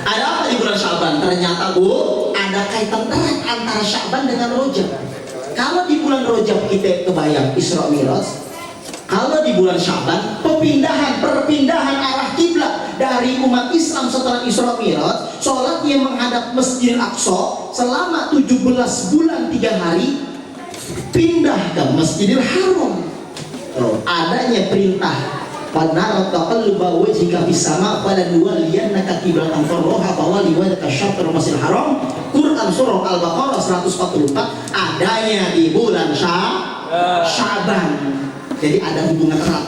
Ada apa di bulan Syaban? Ternyata Bu, ada kaitan erat antara Syaban dengan Rajab. Kalau di bulan Rajab kita kebayang Isra Mi'raj, kalau di bulan Syaban perpindahan arah kiblat dari umat Islam setelah Isra Mi'raj, sholatnya menghadap Masjidil Aqsa selama 17 bulan 3 hari, pindah ke Masjidil Haram. Adanya perintah pada taqalluba wajhika fis sama falanuwalliyannaka qiblatan tardaha fawalli wajhaka syatrul Masjidil Haram. Quran surah Al-Baqarah 144 adanya di bulan Syaban. Jadi ada hubungan erat.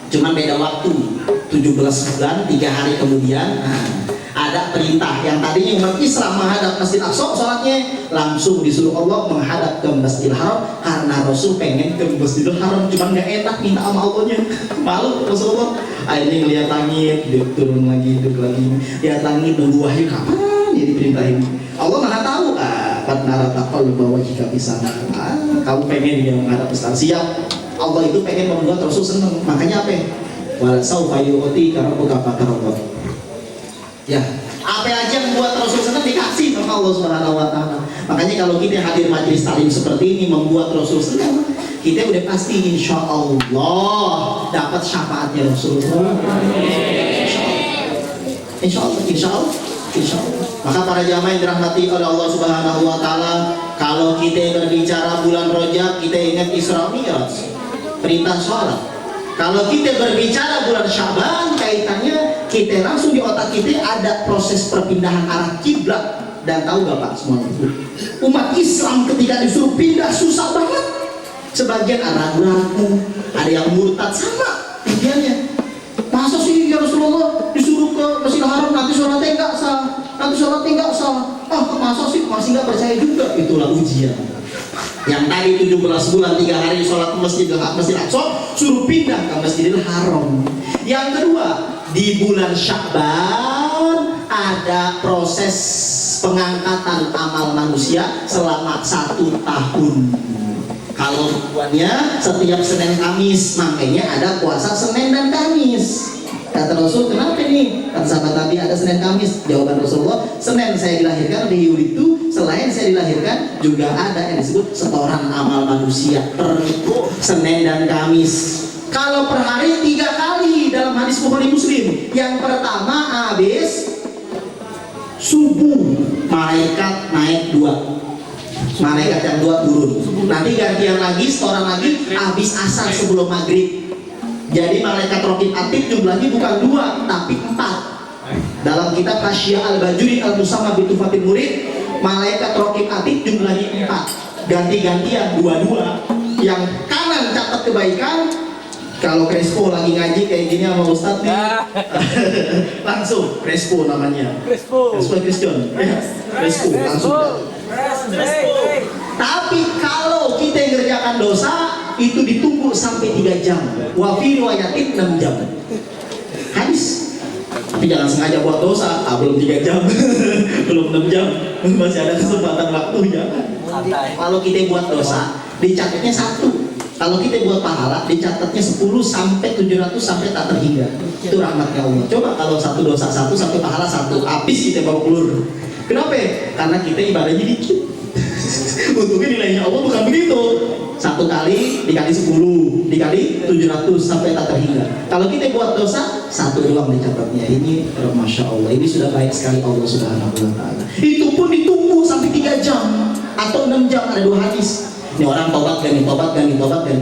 Cuman beda waktu. 17 bulan 3 hari kemudian ada perintah yang tadinya umat Islam menghadap Masjid Aqsa, sholatnya langsung disuruh Allah menghadap ke Masjidil Haram karena Rasul pengen ke Masjidil Haram, cuman nggak enak minta sama Allahnya, malu Rasulullah. Akhirnya ngeliat langit, dia turun lagi, duduk lagi, lihat langit, nunggu wahyu kapan dia diperintahin. Allah mana tahu, fatnara taqalluba wajhika fis sama. Kamu pengen dia menghadap Islam, siap. Allah itu pengen membuat Rasul senang, makanya apa? Wala saufa yu'tika rabbuka fatardah. Ya, apa aja yang membuat Rasul senang dikasih sama Allah Subhanahu wa taala. Makanya kalau kita hadir majelis taklim seperti ini membuat Rasul senang, kita udah pasti insya Allah dapat syafaatnya Rasulullah. Insya Allah. Maka para jamaah yang dirahmati oleh Allah Subhanahu wa taala, kalau kita berbicara bulan Rajab, kita ingat Isra Mi'raj, perintah sholat. Kalau kita berbicara bulan Syaban, kaitannya kita langsung di otak kita ada proses perpindahan arah kiblat. Dan tahu gak Pak semuanya? Umat Islam ketika disuruh pindah susah banget. Sebagian ragu-ragu, ada yang murtad, sama pikirannya. Masa sih ya Rasulullah disuruh ke Masjidil Haram nanti sholatnya nggak sah, masa sih masih nggak percaya juga. Itulah ujian. Yang tadi 17 bulan 3 hari sholat ke Masjid Aqsa, suruh pindah ke Masjidil Haram. Yang kedua, di bulan Sya'ban ada proses pengangkatan amal manusia selama 1 tahun. Kalau tujuannya setiap Senin Kamis, makanya ada puasa Senin dan Kamis. Kata Rasul, kenapa nih? Kata sahabat Nabi, ada Senin Kamis. Jawaban Rasulullah, Senin saya dilahirkan di itu, selain saya dilahirkan juga ada yang disebut setoran amal manusia per Senin dan Kamis. Kalau per hari 3 kali dalam hadis Bukhari Muslim. Yang pertama habis subuh, malaikat naik 2. Malaikat yang 2 turun. Nanti gantian lagi, setoran lagi habis asar sebelum maghrib. Jadi malaikat Raqib Atid jumlahnya bukan 2 tapi 4. Dalam kitab Hasyiyah Al-Bajuri Al-Musamma Bitufatil Murid, malaikat Raqib Atid jumlahnya 4. Ganti-gantian 2. Yang kanan catat kebaikan. Kalau Crespo lagi ngaji kayak gini sama Ustadz nih, langsung Crespo namanya. Crespo Christian. Crespo langsung. Tapi kalau kita ngerjakan dosa itu ditunggu sampai 3 jam. Wa fi riwayatin 6 jam. Habis. Tapi jangan sengaja buat dosa, belum 3 jam. Belum 6 jam. Masih ada kesempatan waktu ya. Kalau kita buat dosa, dicatatnya 1. Kalau kita buat pahala, dicatatnya 10 sampai 700 sampai tak terhingga. Itu rahmatnya Allah. Coba kalau 1 dosa 1 sampai pahala 1, habis kita bawa pelur. Kenapa? Karena kita ibadahnya dikit. Untungnya nilainya Allah bukan begitu. 1 kali dikali 10 dikali 700 sampai tak terhingga. Kalau kita buat dosa 1 doang dicatatnya. Ini masya Allah, ini sudah baik sekali Allah Subhanahu wa taala. Itu pun ditunggu sampai 3 jam atau 6 jam. Ada 2 hadis. Ini orang tobat gak nih.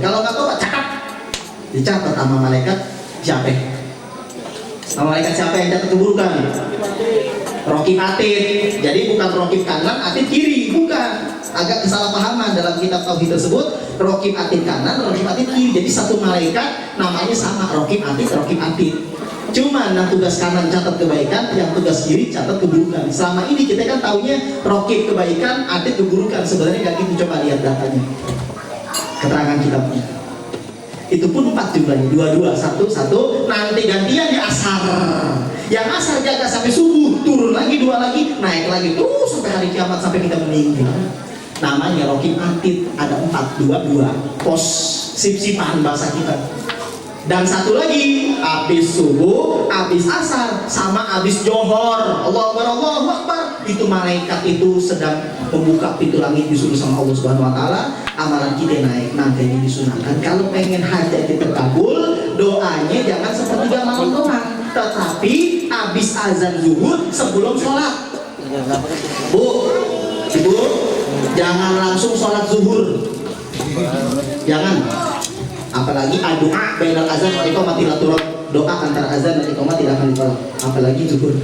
Kalau nggak tobat catat. Dicatat sama malaikat siapa? Sama malaikat siapa yang catat keburukan? Raqib Atid. Jadi bukan Raqib kanan, Atid kiri, bukan. Agak kesalahpahaman dalam kitab tauhid tersebut. Raqib Atid kanan, Raqib Atid kiri. Jadi satu malaikat namanya sama, Raqib Atid. Cuma yang tugas kanan catat kebaikan, yang tugas kiri catat keburukan. Selama ini kita kan taunya Raqib kebaikan, Atid keburukan. Sebenarnya nggak gitu, coba lihat datanya. Keterangan kitabnya. Itu pun 4 jumlahnya, 2, 1, nanti gantian di asar. Yang asar jaga sampai subuh, turun lagi 2 lagi, naik lagi terus sampai hari kiamat, sampai kita meninggal. Namanya Raqib Atid. Ada 4, 2, pos sip-sipan bahasa kita. Dan satu lagi, habis subuh, habis asar, sama habis johor. Allahu Akbar, Allahu Akbar. Itu malaikat itu sedang membuka pintu langit, disuruh sama Allah Subhanahu Wa Taala. Amalan kita naik, nanti ini disunahkan. Kalau pengen hajat kita kabul, doanya jangan sepertiga malam doang, tetapi habis azan zuhur sebelum sholat. Bu, ibu, jangan langsung sholat zuhur. Jangan. Apalagi doa bainal azan wal iqamah tidak turun, doa antara azan dan iqamah tidak akan ditolak. Apalagi zuhur.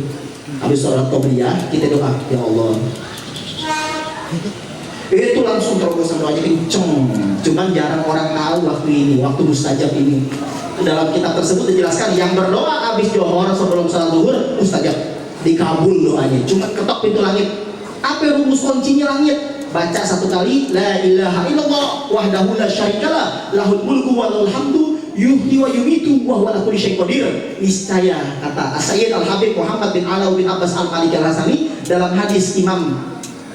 Habis sholat qobliyah kita doa, ya Allah. Itu langsung terobosan doanya kenceng. Cuman jarang orang tahu waktu ini, waktu mustajab ini. Dalam kitab tersebut dijelaskan yang berdoa habis johor sebelum sholat zuhur mustajab, dikabul doanya. Cuman ketok pintu langit. Apa rumus kuncinya langit? Baca satu kali, la ilaha illallah wahdahu la syarikalah lahul mulku wa lahul hamdu yuhyi wa yumitu wa huwa ala kulli syai'in qadir. Niscaya kata Sayyid Al-Habib Muhammad bin Alaw bin Abbas Al-Maliki Al-Hasani dalam hadis Imam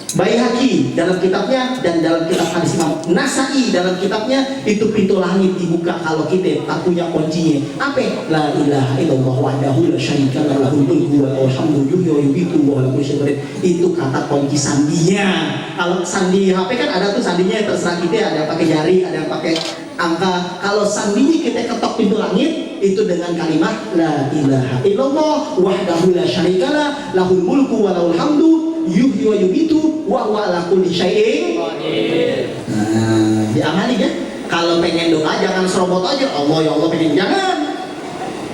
Baihaqi dalam kitabnya, dan dalam kitab hadis Imam Nasai dalam kitabnya, itu pintu langit dibuka kalau kita tak punya kuncinya. Apa? La ilaha illallah wahdahu la syarikalah lahul mulku wa lahul hamdu yuhyi wa yumitu wa huwa ala kulli syai'in qadir. Itu kata kunci sandinya. Kalau sandi HP kan ada tuh sandinya, terserah kita, ada yang pakai jari, ada yang pakai angka. Kalau sandinya kita ketok pintu langit itu dengan kalimat la ilaha illallah wahdahu la syarikalah lahul mulku wa lahul hamdu yuhyi wa yumitu wa huwa ala kulli syai'in qadir. Nah, diamali ya. Kalau pengen doa jangan serobot aja, Allah ya Allah pengen, jangan.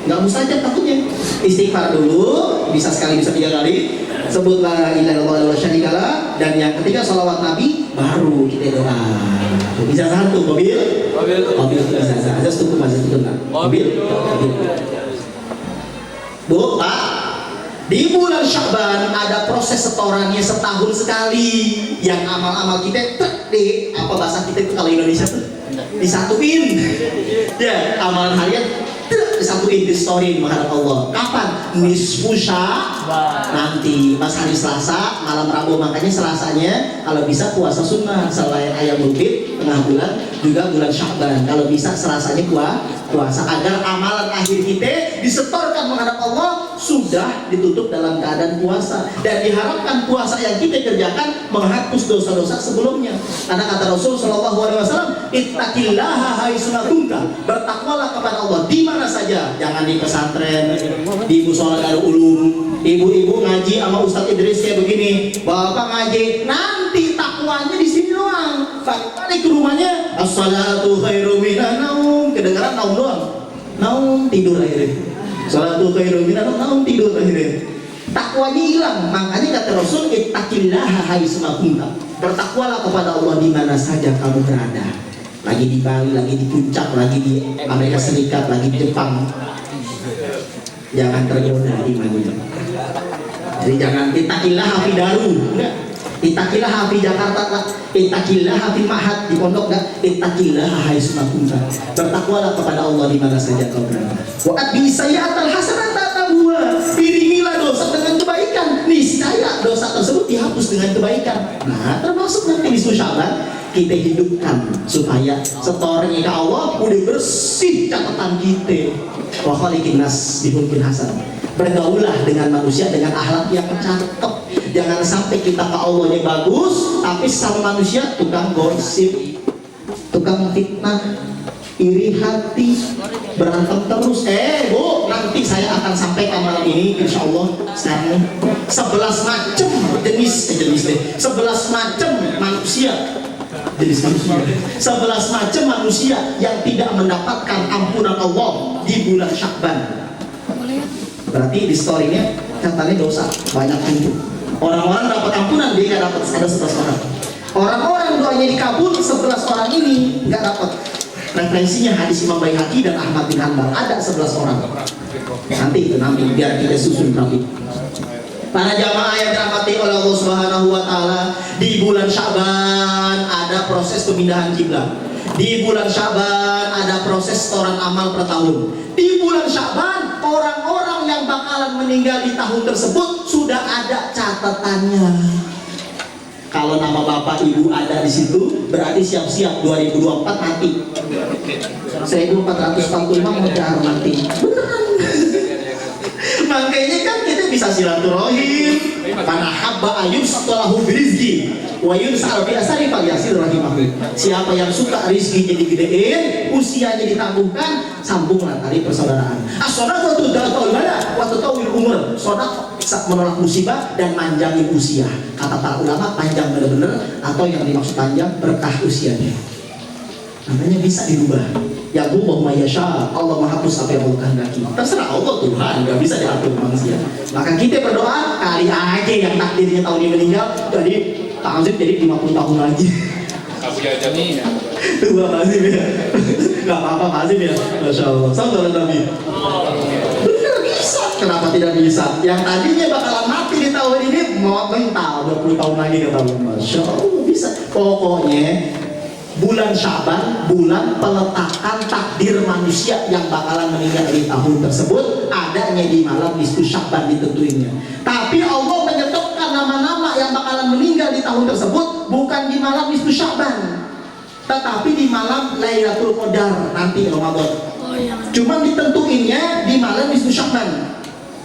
Enggak mustajab takutnya. Istighfar dulu, bisa sekali, bisa 3 kali. Sebut la ilaha illallah wa syarikalah, dan yang ketiga sholawat Nabi, baru kita doa. Bisa satu mobil bisa aja cukup, masih cukup kan? Mobil. Bu, Pak, di bulan Sya'ban ada proses setorannya setahun sekali. Yang amal-amal kita deh, apa bahasa kita itu kalau Indonesia tuh disatuin. Ya, amalan harian disatuin, di story menghadap Allah. Kapan? Nisfu Sya'ban. Nanti pas hari Selasa, malam Rabu, makanya Selasanya kalau bisa puasa sunnah selain ayam bukit tengah bulan, juga bulan Sya'ban. Kalau bisa Selasanya puasa agar amalan akhir kita disetorkan menghadap Allah sudah ditutup dalam keadaan puasa, dan diharapkan puasa yang kita kerjakan menghapus dosa-dosa sebelumnya. Karena kata Rasul Shallallahu Alaihi Wasallam, ittaqillaha haitsu kunta, bertakwalah kepada Allah di mana saja. Jangan di pesantren, di musola Darul Ulum, ibu-ibu ngaji sama Ustadz Idris kayak begini, bapak ngaji, nanti takwanya di sini doang. Balik ke rumahnya, as-salatu khairum minan naum, kedengaran naum doang, naum tidur akhirnya. Salatu khairum minan naum, tidur akhirnya. Takwanya hilang. Makanya kata Rasul, ittaqillaha haitsu kunta, bertakwalah kepada Allah di mana saja kamu berada. Lagi di Bali, lagi di puncak, lagi di Amerika Serikat, lagi di Jepang. Jangan tergoda imannya. Jadi jangan ittaqillaha fi daru, enggak. Ittaqillaha fi Jakarta, ittaqillaha fi Mahat di pondok, enggak. Ittaqillaha haitsu kunta, bertakwalah kepada Allah di mana saja kau berada. Wa atbi sayyi'atal hasanata tamhuha, iringilah dosa dengan kebaikan, niscaya dosa tersebut dihapus dengan kebaikan. Nah, termasuk nanti di Sya'ban kita hidupkan supaya setornya ke Allah udah bersih catatan kita. Wa khaliqin nas bihulqin hasan, bergaulah dengan manusia dengan akhlak yang cakep. Jangan sampai kita ke Allahnya bagus tapi sama manusia tukang gosip, tukang fitnah, iri hati, berantem terus. Bu, nanti saya akan sampaikan malam ini insya Allah sekarang 11 macam jenis 11 macam manusia, jenis manusia, 11 macam manusia yang tidak mendapatkan ampunan Allah di bulan Sya'ban. Berarti di story-nya katanya dosa banyak tujuh. Orang-orang dapat ampunan, dia nggak dapat, ada 11 orang. Orang-orang doanya dikabul, 11 orang ini nggak dapat. Referensinya hadis Imam Baihaqi dan Ahmad bin Hanbal, ada 11 orang. Nanti biar kita susun rapi. Para jamaah yang dirahmati oleh Allah Subhanahu wa taala, di bulan Sya'ban ada proses pemindahan kiblat. Di bulan Sya'ban ada proses setoran amal per tahun. Di bulan Sya'ban orang-orang yang bakalan meninggal di tahun tersebut sudah ada catatannya. Kalau nama bapak ibu ada di situ, berarti siap-siap 2024 mati. 1445 mau jahar mati. Makanya kan kita bisa silaturahim. Mana habba ayub satalahu birizki wa yunsal bi asari falyasir rahimah. Siapa yang suka rizkinya digedein, usianya ditangguhkan, sambunglah tali persaudaraan. As-shadaqatu da'atul bala wa tutawwil umur. Shadaqah menolak musibah dan manjangin usia. Kata para ulama, panjang benar-benar, atau yang dimaksud panjang berkah usianya. Namanya bisa dirubah. Ya Allah yasha, Allah menghapus apa yang Allah kehendaki. Terserah Allah Tuhan, nggak bisa diatur manusia. Maka kita berdoa kali aja yang takdirnya tahun ini meninggal, jadi ta'zim jadi 50 tahun lagi. Kamu aja nih. Tua Mazim ya. Nggak apa-apa Mazim ya. Masya Allah. Saudara Nabi. Bener bisa. Kenapa tidak bisa? Yang tadinya bakalan mati di tahun ini mau mental 20 tahun lagi kata Allah. Masya Allah bisa. Pokoknya bulan Syaban, bulan peletakan takdir manusia yang bakalan meninggal di tahun tersebut, adanya di malam nisfu Syaban ditentuinnya. Tapi Allah menyetopkan nama-nama yang bakalan meninggal di tahun tersebut bukan di malam nisfu Syaban, tetapi di malam Lailatul Qadar nanti Ramadan. Cuma ditentuinnya di malam nisfu Syaban.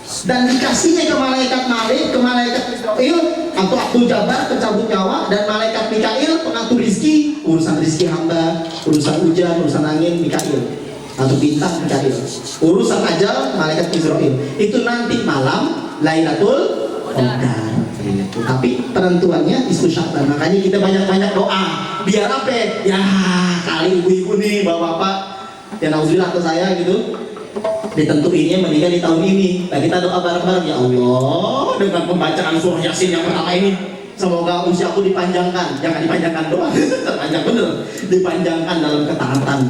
Dan dikasihnya ke malaikat Israel atau Abdul Jabbar pencabut nyawa, dan malaikat Mikail pengatur rizki, urusan rizki hamba, urusan hujan, urusan angin Mikail atau bintang Mikail, urusan ajal malaikat Israel. Itu nanti malam Lailatul Qadar. Tapi penentuannya nisfu Syaban. Makanya kita banyak-banyak doa biar apa ya, kali ibu-ibu nih bapak-bapak ya nauzubillah ke saya gitu ditentuinnya meninggal di tahun ini. Nah kita doa bareng-bareng, ya Allah dengan pembacaan surah Yasin yang pertama ini, semoga usiaku dipanjangkan. Jangan dipanjangkan doang, terpanjang bener. Dipanjangkan dalam ketaatan,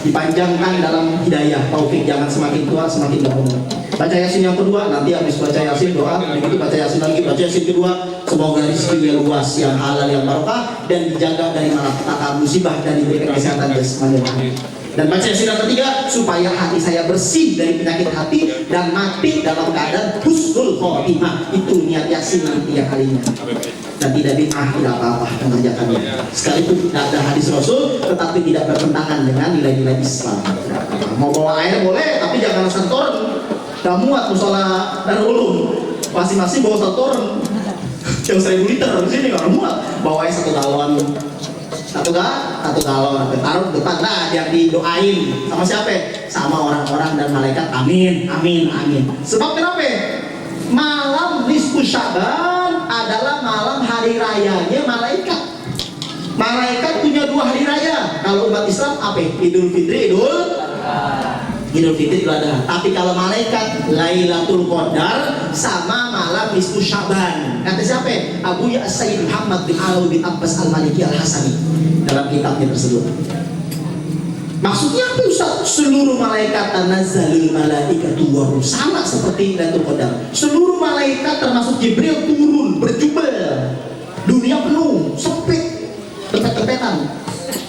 dipanjangkan dalam hidayah, taufik, jangan semakin tua semakin bangun. Baca Yasin yang kedua, nanti habis baca Yasin doa, begitu baca Yasin lagi, baca Yasin kedua, semoga rezeki yang luas, yang halal, yang barokah, dan dijaga dari malapetaka musibah, dan diberikan kesehatan jasmani. Dan baca Yasin yang ketiga, supaya hati saya bersih dari penyakit hati dan mati dalam keadaan husnul khotimah. Itu niat Yasin nanti yang kalinya. Dan tidak bid'ah, tidak apa-apa mengajarkannya. Sekalipun tidak ada hadis Rasul, tetapi tidak bertentangan dengan nilai-nilai Islam. Mau bawa air boleh, tapi jangan santoren. Gak muat musola dan ulum. Masing-masing bawa santoren. Yang 1000 liter di sini gak muat. Bawa air 1 galon. Satu galon, taruh depan. Nah, yang didoain sama siapa? Sama orang-orang dan malaikat. Amin, amin, amin. Sebab kenapa? Malam nisfu Syaban adalah malam hari rayanya malaikat. Malaikat punya 2 hari raya. Kalau umat Islam apa? Idul Fitri, Idul Fitri, Idul Adha. Tapi kalau malaikat Lailatul Qadar sama malam nisfu Syaban. Kata siapa? Abu Ya Sayyid Muhammad bin Alawi bin Abbas Al-Maliki Al-Hasani dalam kitabnya tersebut. Maksudnya apa Ustaz? Seluruh malaikat tanazzalul malaikatu wa ruh, sama seperti Lailatul Qadar. Seluruh malaikat termasuk Jibril turun berjubel. Dunia penuh, sempit, tepet-tepetan.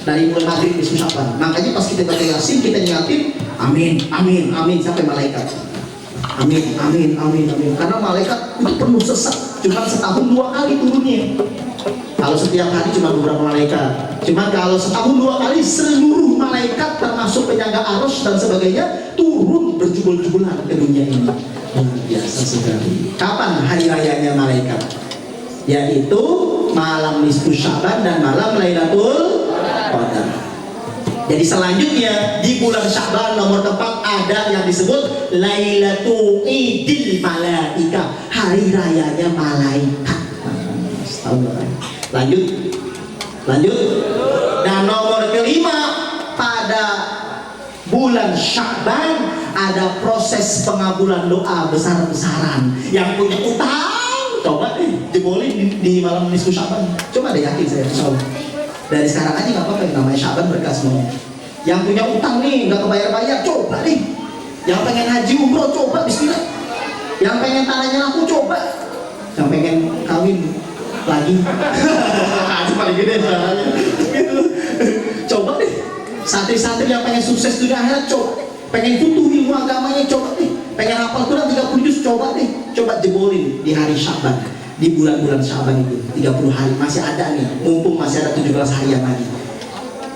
Dari mulai maghrib nisfu Syaban. Makanya pas kita baca Yasin kita nyatin amin, amin, amin sampai malaikat. Amin, amin, amin, amin. Karena malaikat itu penuh sesak. Cuma setahun 2 kali turunnya. Kalau setiap hari cuma beberapa malaikat. Cuma kalau setahun 2 kali seluruh malaikat termasuk penjaga arus dan sebagainya turun berjubel-jubelan ke dunia ini. Luar biasa sekali. Kapan hari rayanya malaikat? Yaitu malam nisfu Syaban dan malam Lailatul Qadar. Jadi selanjutnya di bulan Syaban nomor 4 ada yang disebut Lailatul Idil Malaika, hari rayanya malaikat. Lanjut. Dan nomor kelima, pada bulan Syaban ada proses pengabulan doa besar-besaran. Yang punya utang, coba deh jebolin di malam nisfu Syaban. Coba deh, yakin saya insyaallah. Dari sekarang aja nggak apa-apa, namanya Syaban berkah semuanya. Yang punya utang nih nggak kebayar-bayar, coba nih. Yang pengen haji umroh, coba bismillah. Yang pengen tanahnya laku, coba. Yang pengen kawin lagi, haji paling gede caranya. Gitu. Coba deh. Santri-santri yang pengen sukses dunia akhirat, coba. Pengen butuh ilmu agamanya, coba deh. Pengen hafal Quran 30 juz, coba deh. Coba jebolin di hari Syaban. di bulan-bulan Syaban itu 30 hari masih ada nih, mumpung masih ada 17 harian lagi,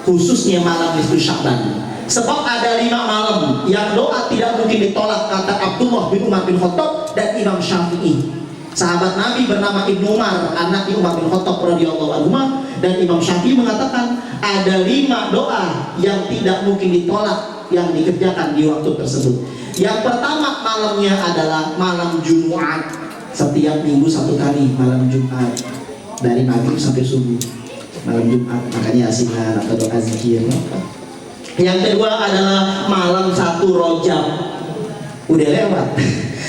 khususnya malam nisfu Syaban. Sebab ada 5 malam yang doa tidak mungkin ditolak, kata Abdullah bin Umar bin Khattab dan Imam Syafi'i. Sahabat Nabi bernama Ibnu Umar, anak Umar bin Khattab radhiyallahu anhu, dan Imam Syafi'i mengatakan ada 5 doa yang tidak mungkin ditolak yang dikerjakan di waktu tersebut. Yang pertama malamnya adalah malam Jumat. Setiap minggu 1 kali malam Jumat dari maghrib sampai subuh malam Jumat, makanya asinan atau doa zikir. Yang kedua adalah malam 1 Rajab, udah lewat.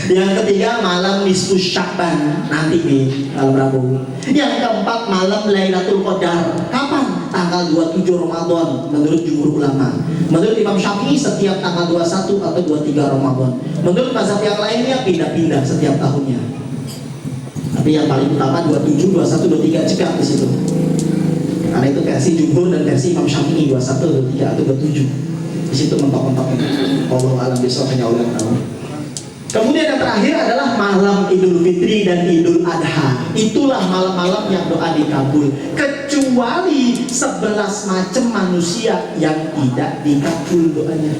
Yang ketiga malam nisfu Sya'ban, nanti nih malam Rabu. Yang keempat malam Lailatul Qadar, kapan? Tanggal 27 Ramadan menurut jumhur ulama. Menurut Imam Syafi'i setiap tanggal 21 atau 23 Ramadan. Menurut mazhab yang lainnya pindah-pindah setiap tahunnya. Tapi yang paling utama 27, 21, 23 cekak di situ. Karena itu versi jumhur dan versi Imam Syafi'i 21, 23 atau 27. Di situ mentok-mentoknya. Allah alam besok hanya Allah yang tahu. Kemudian yang terakhir adalah malam Idul Fitri dan Idul Adha. Itulah malam-malam yang doa dikabul, kecuali 11 macam manusia yang tidak dikabul doanya.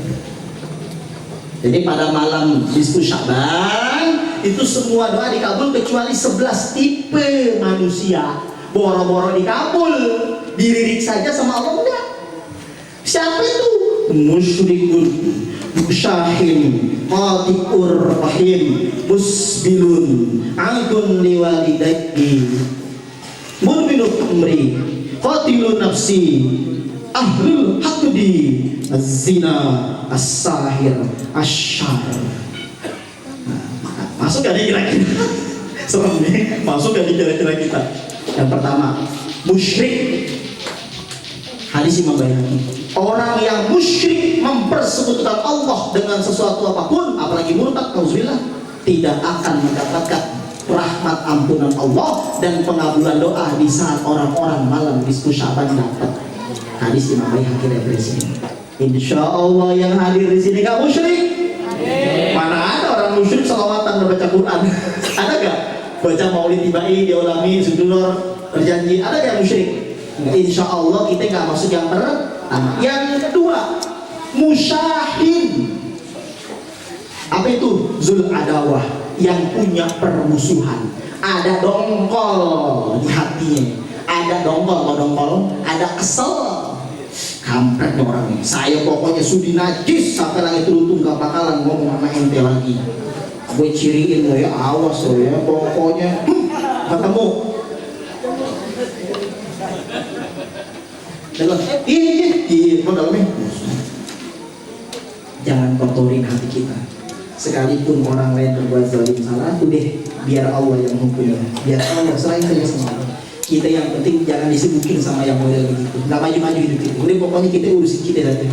Jadi pada malam nisfu Syaban itu semua doa dikabul kecuali 11 tipe manusia. Boro-boro dikabul, dilirik saja sama Allah enggak. Siapa itu? Musyrikun, musyahim, qati'ur rahim, musbilun, angkun liwalidayhi, mudminul umri, qatilun nafsi, ahlul haqdi, az-zina, as-sahir, asyar. Masuk gak nih kira-kira? Serem nih, masuk gak nih kira-kira kita? Yang pertama, musyrik. Hadis Imam Baihaqi. Orang yang musyrik mempersekutukan Allah dengan sesuatu apapun, apalagi murtad, auzubillah, tidak akan mendapatkan rahmat ampunan Allah dan pengabulan doa di saat orang-orang malam nisfu Syaban dapat. Hadis Imam Baihaqi referensi. Insya Allah yang hadir di sini gak musyrik. Mana ada orang musyrik selawatan membaca Quran? Ada gak? Baca maulid tibai, diulami, sudulur, berjanji, ada gak musyrik? Insya Allah kita gak masuk yang pertama. Yang kedua, musyahin. Apa itu? Zul adawah, yang punya permusuhan. Ada dongkol di hatinya. Ada dongkol, mau dongkol, ada kesel. Kampret orang ini. Saya pokoknya sudi najis sampai langit runtuh, gak bakalan ngomong sama ente lagi. Gue ciriin lo ya, awas lo ya, pokoknya ketemu. Iya, dalamnya. Jangan kotorin hati kita. Sekalipun orang lain berbuat zalim salah, udah biar Allah yang menghukumnya. Biar Allah selain saja sama Allah. Kita yang penting jangan disibukin sama yang model begitu. Nggak maju-maju hidup kita. Udah pokoknya kita urusin kita saja.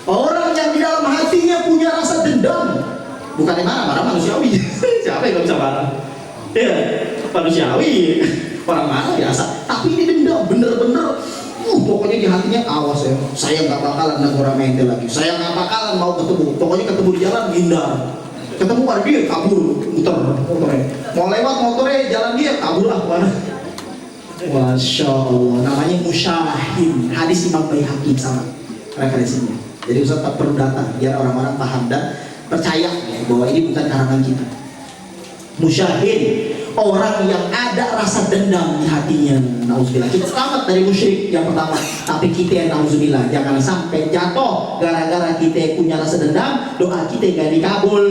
Orang yang di dalam hatinya punya rasa dendam, bukan yang marah manusiawi. Siapa yang nggak bisa marah? Ya, manusiawi. Orang marah biasa. Tapi ini dendam, bener-bener. Pokoknya di hatinya awas ya, saya nggak bakalan negara mente lagi, saya nggak bakalan mau ketemu, pokoknya ketemu di jalan hindar, ketemu parkir kabur, muter motornya, mau lewat motornya jalan dia kabur lah mana. Masya Allah, namanya musyahin. Hadis Imam Baihaqi sama referensinya. Jadi Ustaz tak perlu data biar orang-orang paham dan percaya ya, bahwa ini bukan karangan kita. Musyahin, orang yang ada rasa dendam di hatinya. Nauzubillah. Kita selamat dari musyrik yang pertama. Tapi kita yang nauzubillah, jangan sampai jatuh gara-gara kita punya rasa dendam, doa kita gak dikabul,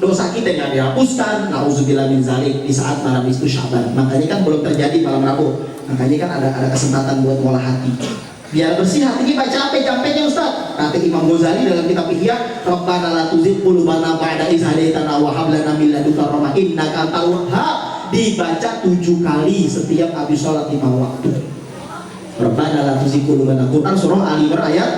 dosa kita gak dihapuskan. Nauzubillah min zalik di saat malam nisfu Syaban. Makanya kan belum terjadi malam Rabu. Makanya kan ada kesempatan buat ngolah hati. Biar bersih hatinya, baca apa jampenya Ustaz? Kata Imam Ghazali dalam kitab Ihya, Rabbana la tuzigh qulubana ba'da idh hadaitana wa hab lana min ladunka rahmah innaka antal wahhab. Dibaca 7 kali setiap habis sholat 5 waktu. Rabbana la tuzigh qulubana. Quran surah Ali Imran ayat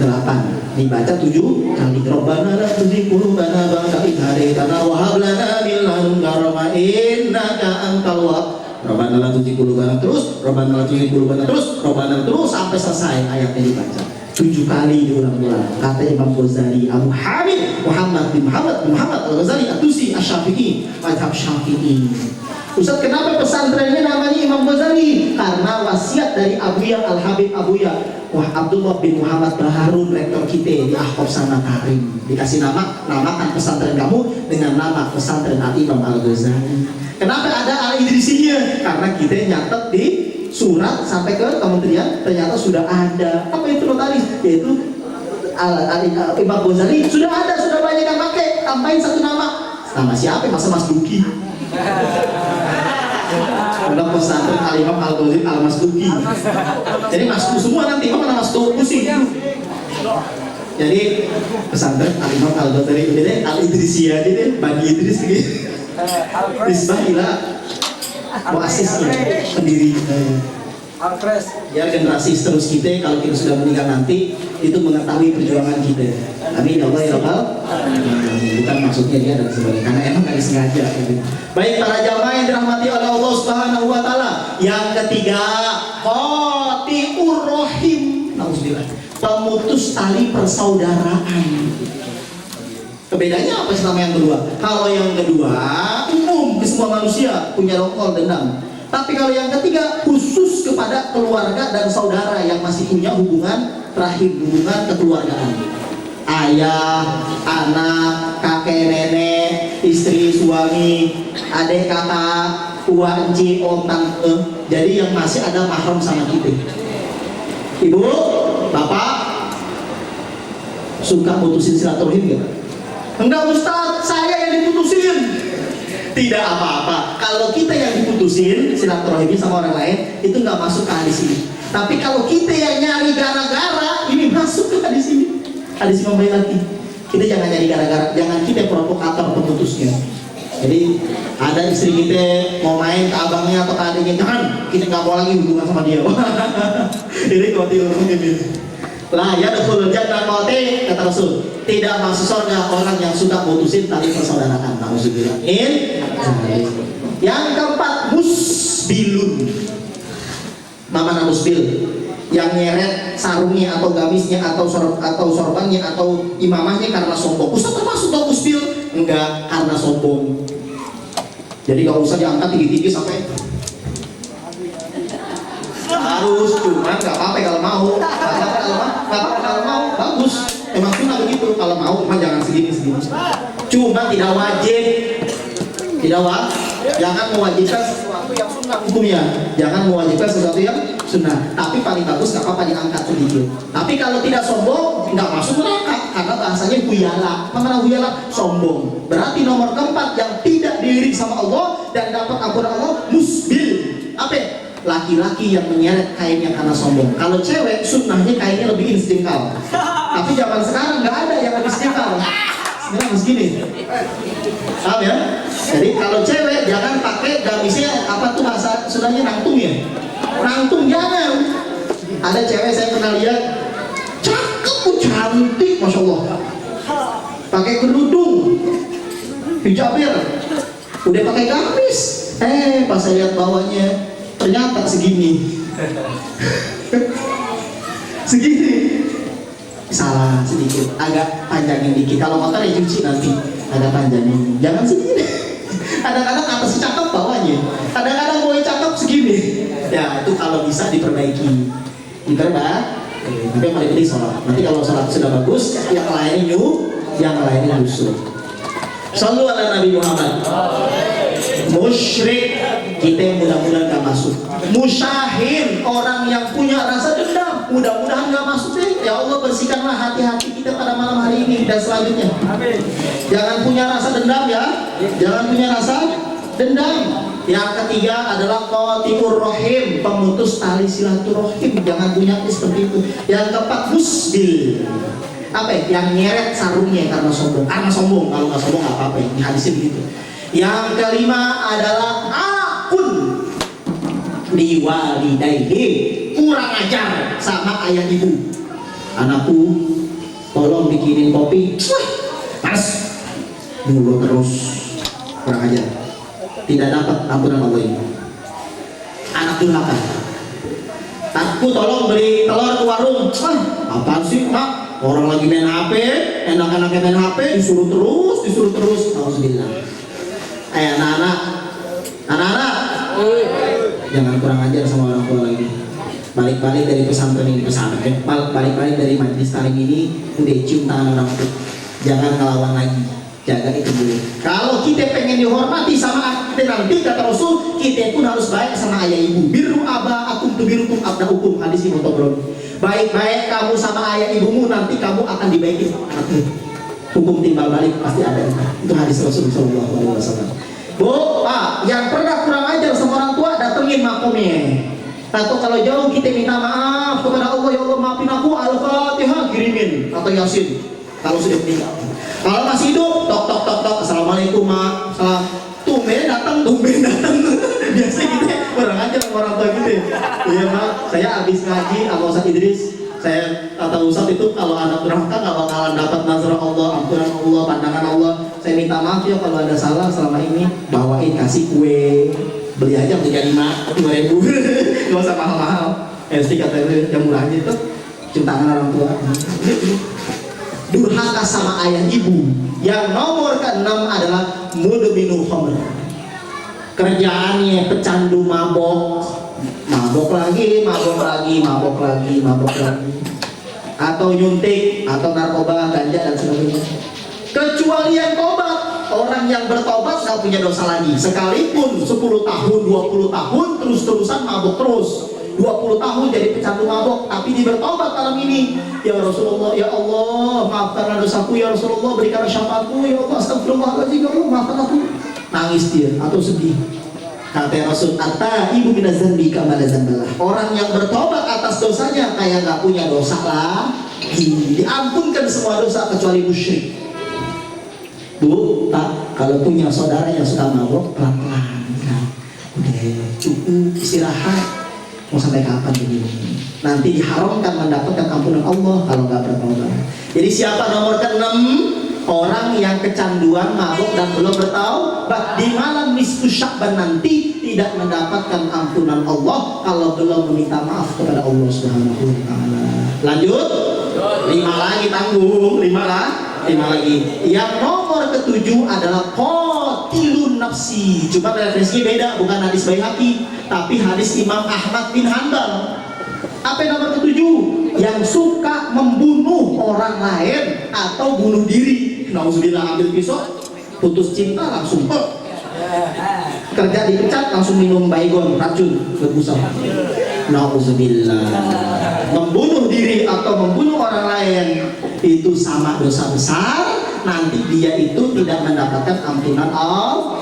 8. Dibaca 7 kali. Rabbana la tuzigh qulubana ba'da idh hadaitana wa hab lana min ladunka rahmah innaka antal wahhab. Rabbana la tuzigh qulubana terus, Rabbana la tuzigh qulubana terus, Rabbana terus sampai selesai ayatnya dibaca 7 kali diulang-ulang. Kata Imam Ghazali, Abu Hamid Muhammad bin Muhammad Al-Ghazali At-Tusi Asy-Syafi'i, mazhab Syafi'i. Ustaz, kenapa pesantrennya namanya Imam Ghazali? Karena wasiat dari Abuya Al-Habib Abuya Abdullah bin Muhammad Baharun, rektor kita di Ahqaf Sana Karim. Dikasih namakan pesantren kamu dengan nama pesantren Al-Imam Al-Ghazali. Kenapa ada Al-Idrisinya? Karena kita nyatet di surat sampai ke kementerian, ternyata sudah ada. Apa itu notaris? Yaitu Imam Ghazali. Sudah ada, sudah banyak yang pakai. Tambahin satu nama. Nama siapa? Masa Mas Duki? Udah pesantren Al-Imam Al-Ghazali Al-Mas Duki. Jadi Mas semua nanti mana Mas Duki pusing. Jadi pesantren Al-Imam Al-Ghazali ini deh Al-Idrisi aja deh, Bani Idris gitu. Bismillah. Muasisnya pendiri. Biar generasi terus kita, kalau kita sudah meninggal nanti itu mengetahui perjuangan kita. Amin ya Allah ya Rabbal. Bukan maksudnya dia dan sebagainya, karena emang nggak disengaja. Gitu. Baik para jamaah yang dirahmati oleh Allah Subhanahu Wa Taala. Yang ketiga, qati'ur rahim. Nauzubillah. Pemutus tali persaudaraan. Kebedaannya apa sama yang kedua? Kalau yang kedua umum di semua manusia punya rokok dendam. Tapi kalau yang ketiga khusus kepada keluarga dan saudara yang masih punya hubungan rahim, hubungan kekeluargaan. Ayah, anak, kakek, nenek, istri, suami, adik, kakak, tua, enci, om, tante. Jadi yang masih ada mahram sama kita. Ibu, bapak, suka putusin silaturahim gak? Enggak Ustaz, saya yang diputusin. Tidak apa-apa. Kalau kita yang diputusin silaturahmi sama orang lain itu nggak masuk ke hadis ini. Tapi kalau kita yang nyari gara-gara ini masuk ke hadis ini. Hadis Imam Baihaqi. Kita jangan nyari gara-gara, jangan kita provokator pemutusnya. Jadi ada istri kita mau main ke abangnya atau ke adiknya, jangan, kita nggak mau lagi hubungan sama dia. Ini kotil ini. Lah ya dakhulul jannah qati, kata Rasul. Tidak masuk surga orang yang suka putusin tali persaudaraan. Nauzubillah. Yang keempat, musbilun. Mana musbil? Yang nyeret sarungnya atau gamisnya atau sorbannya atau imamahnya karena sombong. Ustaz termasuk dong musbil? Enggak, karena sombong. Jadi kalau usah diangkat tinggi-tinggi sampai harus, cuman nggak apa-apa kalau mau. Nggak apa-apa kalau mau, bagus. Emang sunnah begitu. Kalau mau, cuma jangan segini. Cuma tidak wajib. Jangan mewajibkan sesuatu yang sunnah hukumnya. Jangan mewajibkan sesuatu yang sunnah. Tapi paling bagus nggak apa-apa diangkat sedikit. Tapi kalau tidak sombong, nggak masuk neraka. Karena bahasanya huyala. Mana huyala? Sombong. Berarti nomor keempat yang tidak dilirik sama Allah dan dapat ampunan Allah, musbil. Apa? Laki-laki yang menyeret kainnya karena sombong. Kalau cewek, sunnahnya kainnya lebih instingkal. Tapi zaman sekarang nggak ada yang lebih instingkal. Sebenarnya harus gini. Paham ya? Jadi kalau cewek jangan pakai gamisnya apa tuh bahasa sunnahnya nangtung ya? Nangtung jangan. Ada cewek saya pernah lihat, cakep, cantik, masya Allah. Pakai kerudung, hijabir, udah pakai gamis. Pas saya lihat bawahnya ternyata segini. Salah sedikit, agak panjangin dikit. Kalau motor ya cuci nanti agak panjangin. Jangan segini. Kadang-kadang atasnya cakep, bawahnya kadang-kadang bawahnya cakep segini. Ya itu kalau bisa diperbaiki. Tapi yang paling penting sholat. Nanti kalau sholat sudah bagus, yang lainnya nyusul. Shallu ala Nabi Muhammad. Musyrik, kita yang mudah-mudahan gak masuk. Musyahin, orang yang punya rasa dendam, mudah-mudahan gak masuk deh. Ya Allah, bersihkanlah hati-hati kita pada malam hari ini dan selanjutnya. Amin. Jangan punya rasa dendam ya. Jangan punya rasa dendam. Yang ketiga adalah qati'ur rahim, pemutus tali silaturahim. Jangan punya seperti itu. Yang keempat, musbil. Apa ya? Yang nyeret sarungnya karena sombong. Karena sombong, kalau nggak sombong nggak apa-apa ya. Di hadisnya begitu. Yang kelima adalah akun liwalidayhi, kurang ajar sama ayah ibu. Anakku, tolong bikinin kopi. Panas. Dulu terus, kurang ajar. Tidak dapat ampunan Allah ini. Anak durhaka. Aku tolong beli telur ke warung. Apaan sih, Mak? Orang lagi main HP, enak-enaknya main HP, disuruh terus. Alhamdulillah. Anak-anak, Jangan kurang ajar sama orang tua lagi. Balik-balik dari pesantren ini, balik-balik dari majelis taklim ini, udah cium tangan orang tua. Jangan ngelawan lagi. Jaga itu dulu. Kalau kita pengen dihormati sama kita nanti, kata Rasul, kita pun harus baik sama ayah ibu. Birru aba'akum tubirukum abna'ukum. Hadis Imam Tabrani. Baik-baik kamu sama ayah ibumu, nanti kamu akan dibaiki sama anakmu. Hukum timbal balik pasti ada. Itu hadis Rasulullah SAW. Bu, Pak, yang pernah kurang ajar sama orang tua, datengin makomnya. Atau kalau jauh kita minta maaf kepada Allah, ya Allah maafin aku, Al-Fatihah kirimin atau Yasin. Kalau sudah meninggal. Kalau masih hidup, tok tok tok tok, assalamualaikum mak, salam. Tumben datang. Biasa gitu, kurang ajar sama orang tua gitu. Iya mak, saya habis ngaji sama Ustaz Idris. Saya kata Ustaz itu kalau anak durhaka nggak bakalan dapat nazar Allah, ampunan Allah, pandangan Allah. Saya minta maaf ya kalau ada salah selama ini. Bawain kasih kue, beli aja 35.000, 2.000, nggak usah mahal-mahal. SD kata yang murah aja itu, cium tangan orang tua. Durhaka sama ayah ibu. Yang nomor ke-6 adalah mudminul khamr. Kerjaannya pecandu mabok. Mabok lagi. Atau nyuntik, atau narkoba, ganja dan sebagainya. Kecuali yang tobat. Orang yang bertobat gak punya dosa lagi. Sekalipun 10 tahun, 20 tahun terus-terusan mabok terus. 20 tahun jadi pecandu mabok, tapi dia bertobat malam ini. Ya Rasulullah, ya Allah, maafkanlah dosaku, ya Rasulullah, berikanlah syafaatku, ya Allah, astagfirullahaladzim, ya Allah, maafkan aku. Nangis dia atau sedih. Kata Rasul, ibu minaz dzambi kama la dzambalah. Orang yang bertobat atas dosanya kayak nggak punya dosa lah. Diampunkan semua dosa kecuali musyrik. Bu, Pak, kalau punya saudara yang suka mabok, pelan-pelan. Nah, udah cukup istirahat. Mau sampai kapan begini? Nanti diharamkan mendapatkan ampunan Allah kalau nggak bertobat. Jadi siapa nomor ke-6? Orang yang kecanduan mabuk dan belum bertaubat di malam nisfu Sya'ban nanti tidak mendapatkan ampunan Allah kalau belum meminta maaf kepada Allah Subhanahu wa taala. Lanjut. 5 lagi tanggung, 5 lagi. Yang nomor ke-7 adalah qatilun nafsi. Cuma referensinya beda, bukan hadis Baihaqi, tapi hadis Imam Ahmad bin Hanbal. Apa yang nomor ke-7? Yang suka membunuh orang lain atau bunuh diri. Nauzubillah, ambil pisau, putus cinta langsung kerja dipecat, langsung minum baygon, racun berbusa. Nauzubillah. Membunuh diri atau membunuh orang lain itu sama dosa besar. Nanti dia itu tidak mendapatkan ampunan Allah.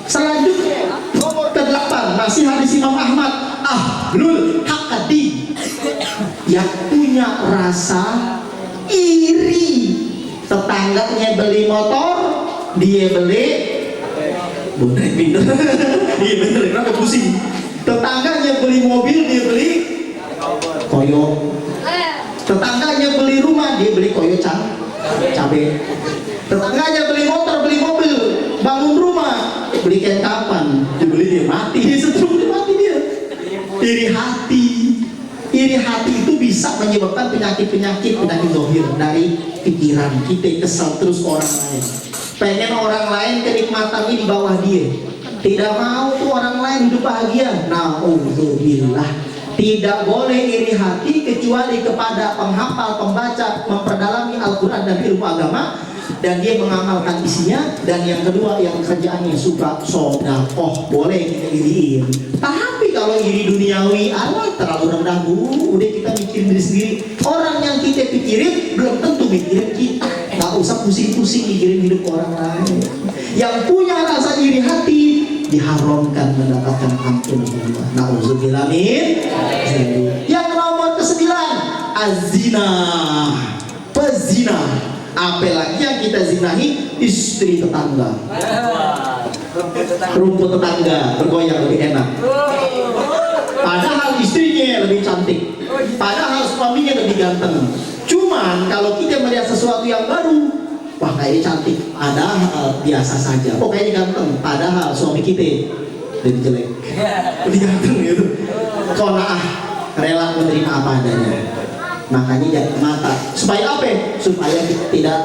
Selanjutnya nomor ke-8 masih hadis Imam Ahmad. Ahlul hakadi, yang punya rasa iri. Tetangganya beli motor, dia beli bonek pinter. Iya bener, kenapa pusing? Tetangganya beli mobil, dia beli koyo. Tetangganya beli rumah, dia beli koyo cabe. Tetangganya beli motor, beli mobil, bangun rumah, beli kain kapan, dibeli dia mati, dia setrum, dia mati dia. Iri hati itu bisa menyebabkan penyakit zahir dari pikiran kita. Kesal terus orang lain, pengen orang lain kenikmatannya di bawah dia, tidak mau tuh orang lain hidup bahagia. Nauzubillah. Tidak boleh iri hati kecuali kepada penghafal, pembaca, memperdalami Al-Quran dan ilmu agama, dan dia mengamalkan isinya. Dan yang kedua, yang kerjaannya suka sedekah, boleh kita iriin. Tapi kalau iri duniawi, terlalu rendah bu, udah kita mikirin diri sendiri. Orang yang kita pikirin belum tentu mikirin kita. Gak usah pusing-pusing mikirin hidup orang lain. Yang punya rasa iri hati diharamkan mendapatkan ampunan Allah. Nauzubillah min. Yang nomor ke-9, az-zina, pezina. Apalagi yang kita zinahi istri tetangga, rumput tetangga, bergoyang lebih enak. Padahal istrinya lebih cantik, padahal suaminya lebih ganteng. Cuman kalau kita melihat sesuatu yang baru, wah kayaknya cantik, padahal biasa saja. Oh kayaknya ganteng, padahal suami kita lebih jelek, lebih ganteng gitu. Qanaah, rela menerima apa adanya. Makanya jangan mata. Supaya apa? Supaya kita tidak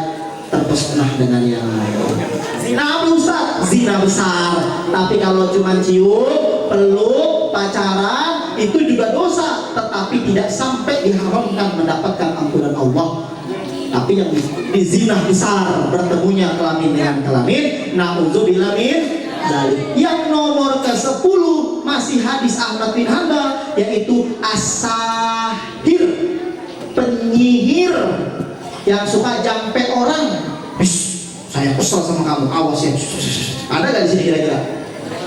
terpesona dengan yang lain. Zina Ustaz, zina besar. Tapi kalau cuma cium, peluk, pacaran itu juga dosa, tetapi tidak sampai diharamkan mendapatkan ampunan Allah. Tapi yang zina besar bertemunya kelamin dengan kelamin, na'udzubillah min dzalik. Yang nomor ke-10 masih hadis Ahmad bin Hanbal, yaitu as-sahir, penyihir yang suka jampe orang. Saya kesel sama kamu, awas ya. Ada nggak di sini kira-kira?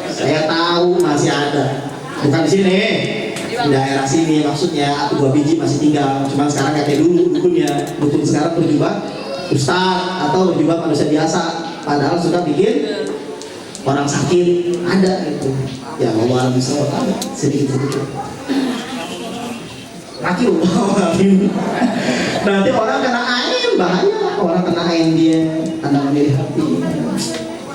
Saya tahu masih ada. Bukan di sini, di daerah sini maksudnya. 2 biji masih tinggal. Cuma sekarang kayak dulu dukunnya. Dukun sekarang berjubah ustaz atau berjubah manusia biasa. Padahal suka bikin orang sakit. Ada itu. Ya Allah bisa sedikit-sedikit. Laki nanti orang kena ain, bahaya. Orang kena ain dia tanda memilih hati.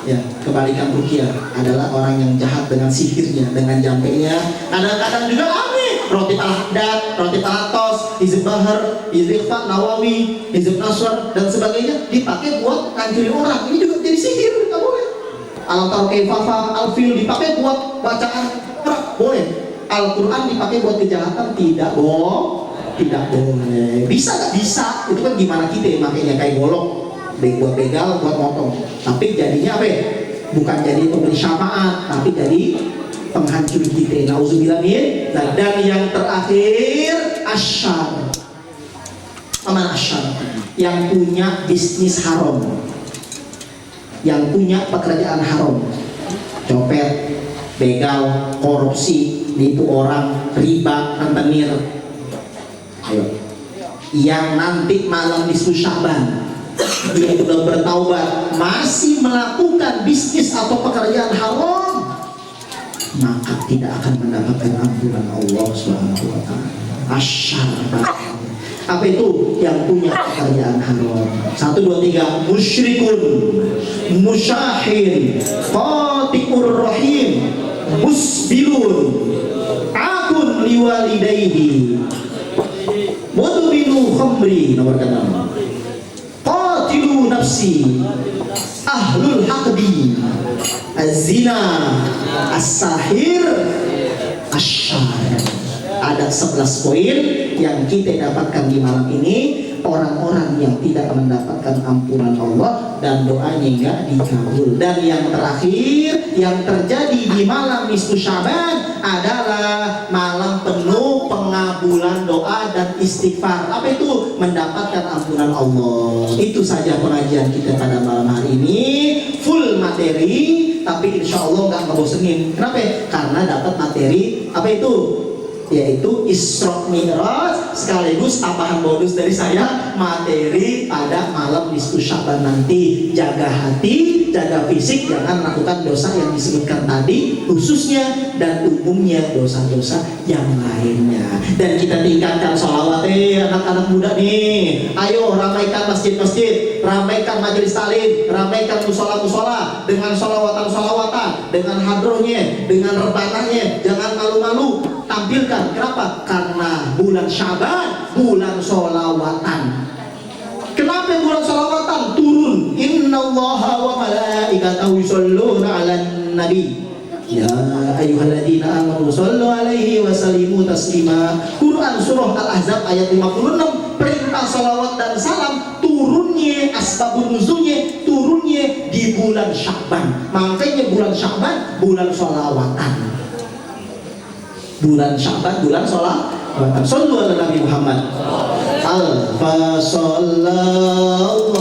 Ya, kebalikan ruqyah adalah orang yang jahat dengan sihirnya, dengan jampenya. Kadang-kadang juga aneh. Roti al-Haddad, roti al-Atos, Hizb Bahar, Hizb Ikhfa, Nawawi, Hizb Nasr dan sebagainya dipakai buat ngancurin orang. Ini juga jadi sihir, nggak boleh. Al-Tar Kaifafa, Al-Fil dipakai buat bacaan orang, boleh. Al-Quran dipakai buat kejahatan, tidak bohong, tidak boleh. Bisa nggak? Bisa. Itu kan gimana kita makanya kayak golok, buat begal, buat motong. Tapi jadinya apa ya? Bukan jadi pemberi syafaat, tapi jadi penghancur kita. Nauzubillah min. Dan yang terakhir asyar. Aman asyar. Yang punya bisnis haram, yang punya pekerjaan haram, copet, begal, korupsi, nipu orang, riba, rentenir. Ayo. Yang nanti malam nisfu Sya'ban dia sudah bertaubat masih melakukan bisnis atau pekerjaan haram, maka tidak akan mendapatkan ampunan Allah Subhanahu wa taala. Asyar. Apa itu? Yang punya pekerjaan haram. 1, 2, 3. Musyrikun, musyahin, qati'ur rahim, musbilun, akun liwalidayhi, mudminu khamri. Nomor ke-6. Qatilu nafsi, ahlul haqdi, az-zina, as-sahir, asyar. Ada 11 poin yang kita dapatkan di malam ini. Orang-orang yang tidak mendapatkan ampunan Allah dan doanya enggak dikabul. Dan yang terakhir yang terjadi di malam nisfu Sya'ban adalah malam penuh pengabulan doa dan istighfar. Apa itu? Mendapatkan ampunan Allah. Itu saja pengajian kita pada malam hari ini. Full materi, tapi insya Allah nggak ngebosenin. Kenapa? Karena dapat materi apa itu? Yaitu Isra Mi'raj sekaligus tambahan bonus dari saya, materi pada malam nisfu Sya'ban nanti. Jaga hati, jaga fisik, jangan melakukan dosa yang disebutkan tadi khususnya dan umumnya dosa-dosa yang lainnya. Dan kita tingkatkan sholawat anak-anak muda nih. Ayo ramaikan masjid-masjid, ramaikan majelis taklim, ramaikan musola-musola dengan sholawatan-sholawatan, dengan hadrohnya, dengan rebanahnya. Jangan malu-malu, tampilkan. Kenapa? Karena bulan Sya'ban bulan sholawatan. Kenapa bulan sholawatan turun? Innallaha wa malaikatahu yusholluna 'alan nabi. Ya ayyuhalladzina amanu shollu 'alaihi wa sallimu taslima. Quran surah Al-Ahzab ayat 56. Perintah sholawat dan salam turunnya, asbabun nuzulnya turunnya di bulan Sya'ban. Makanya bulan Sya'ban bulan sholawatan. Bulan Sya'ban bulan sholawatan. Shollu ala Nabi Muhammad. Alfa sallallahu